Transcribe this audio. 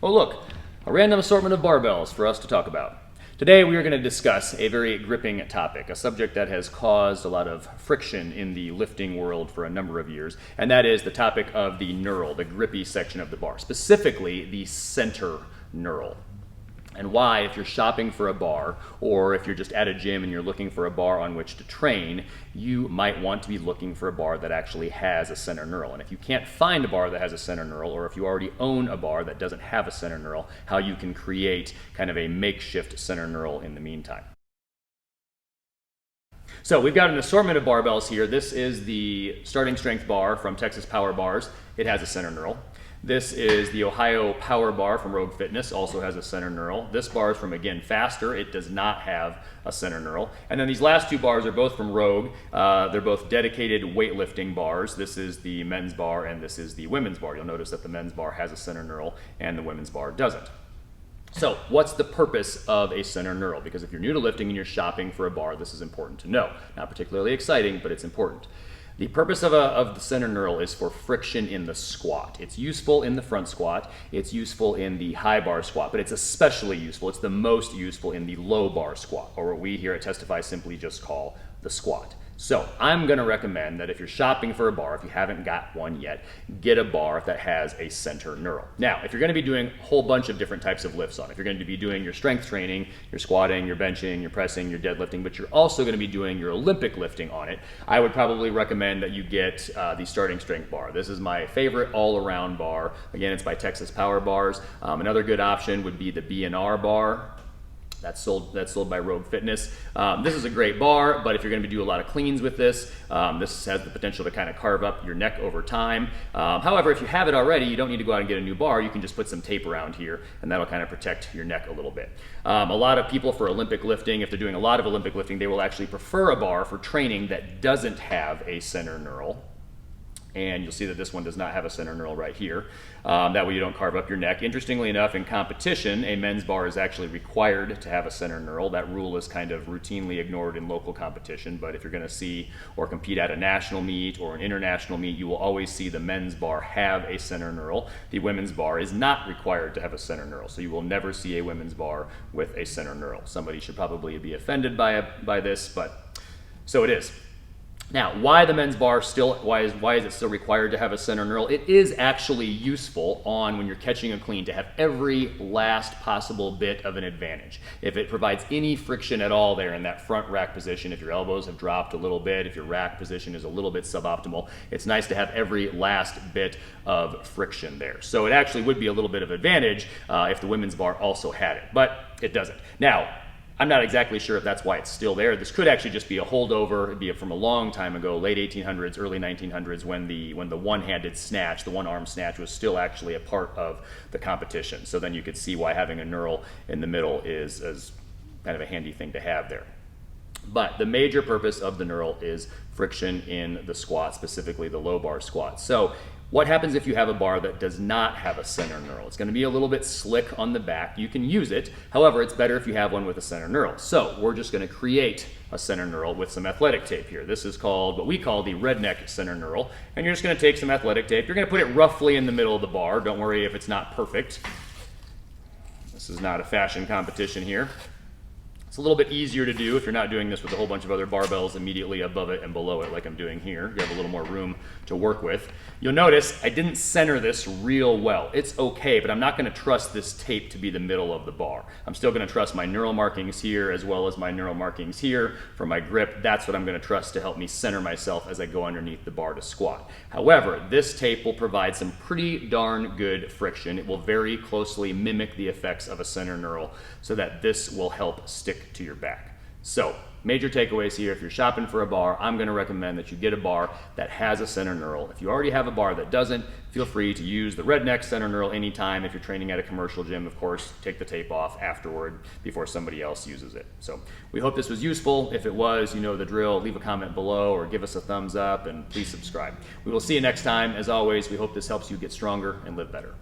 Oh look, a random assortment of barbells for us to talk about. Today we are going to discuss a very gripping topic, a subject that has caused a lot of friction in the lifting world for a number of years, and that is the topic of the knurl, the grippy section of the bar, specifically the center knurl. And why, if you're shopping for a bar, or if you're just at a gym and you're looking for a bar on which to train, you might want to be looking for a bar that actually has a center knurl. And if you can't find a bar that has a center knurl, or if you already own a bar that doesn't have a center knurl, how you can create kind of a makeshift center knurl in the meantime. So we've got an assortment of barbells here. This is the starting strength bar from Texas Power Bars. It has a center knurl. This is the Ohio Power Bar from Rogue Fitness, also has a center knurl. This bar is from, again, Faster. It does not have a center knurl. And then these last two bars are both from Rogue. They're both dedicated weightlifting bars. This is the men's bar and this is the women's bar. You'll notice that the men's bar has a center knurl and the women's bar doesn't. So what's the purpose of a center knurl? Because if you're new to lifting and you're shopping for a bar, this is important to know. Not particularly exciting, but it's important. The purpose of the center knurl is for friction in the squat. It's useful in the front squat, it's useful in the high bar squat, but it's especially useful, it's the most useful in the low bar squat, or what we here at Testify simply just call the squat. So I'm going to recommend that if you're shopping for a bar, if you haven't got one yet, get a bar that has a center knurl. Now, if you're going to be doing a whole bunch of different types of lifts on it, if you're going to be doing your strength training, your squatting, your benching, your pressing, your deadlifting, but you're also going to be doing your Olympic lifting on it, I would probably recommend that you get the starting strength bar. This is my favorite all-around bar. Again, it's by Texas Power Bars. Another good option would be the B&R bar. That's sold by Rogue Fitness. This is a great bar, but if you're going to do a lot of cleans with this, this has the potential to kind of carve up your neck over time. However, if you have it already, you don't need to go out and get a new bar. You can just put some tape around here, and that'll kind of protect your neck a little bit. A lot of people for Olympic lifting, if they're doing a lot of Olympic lifting, they will actually prefer a bar for training that doesn't have a center knurl. And you'll see that this one does not have a center knurl right here. That way you don't carve up your neck. Interestingly enough, in competition, a men's bar is actually required to have a center knurl. That rule is kind of routinely ignored in local competition, but if you're going to see or compete at a national meet or an international meet, you will always see the men's bar have a center knurl. The women's bar is not required to have a center knurl, so you will never see a women's bar with a center knurl. Somebody should probably be offended by this, but so it is. Now, why the men's bar why is it still required to have a center knurl? It is actually useful when you're catching a clean to have every last possible bit of an advantage. If it provides any friction at all there in that front rack position, if your elbows have dropped a little bit, if your rack position is a little bit suboptimal, it's nice to have every last bit of friction there. So it actually would be a little bit of advantage if the women's bar also had it, but it doesn't. Now, I'm not exactly sure if that's why it's still there. This could actually just be a holdover. It'd be from a long time ago, late 1800s, early 1900s, when the one-handed snatch, the one-arm snatch, was still actually a part of the competition. So then you could see why having a knurl in the middle is kind of a handy thing to have there. But the major purpose of the knurl is friction in the squat, specifically the low bar squat. So what happens if you have a bar that does not have a center knurl? It's going to be a little bit slick on the back. You can use it. However, it's better if you have one with a center knurl. So we're just going to create a center knurl with some athletic tape here. This is called what we call the Redneck center knurl. And you're just going to take some athletic tape. You're going to put it roughly in the middle of the bar. Don't worry if it's not perfect. This is not a fashion competition here. It's a little bit easier to do if you're not doing this with a whole bunch of other barbells immediately above it and below it like I'm doing here. You have a little more room to work with. You'll notice I didn't center this real well. It's okay, but I'm not going to trust this tape to be the middle of the bar. I'm still going to trust my knurl markings here as well as my knurl markings here for my grip. That's what I'm going to trust to help me center myself as I go underneath the bar to squat. However, this tape will provide some pretty darn good friction. It will very closely mimic the effects of a center knurl so that this will help stick to your back. So, major takeaways here. If you're shopping for a bar, I'm going to recommend that you get a bar that has a center knurl. If you already have a bar that doesn't, feel free to use the Redneck center knurl anytime. If you're training at a commercial gym, of course, take the tape off afterward before somebody else uses it. So we hope this was useful. If it was, you know the drill. Leave a comment below or give us a thumbs up, and please subscribe. We will see you next time. As always, we hope this helps you get stronger and live better.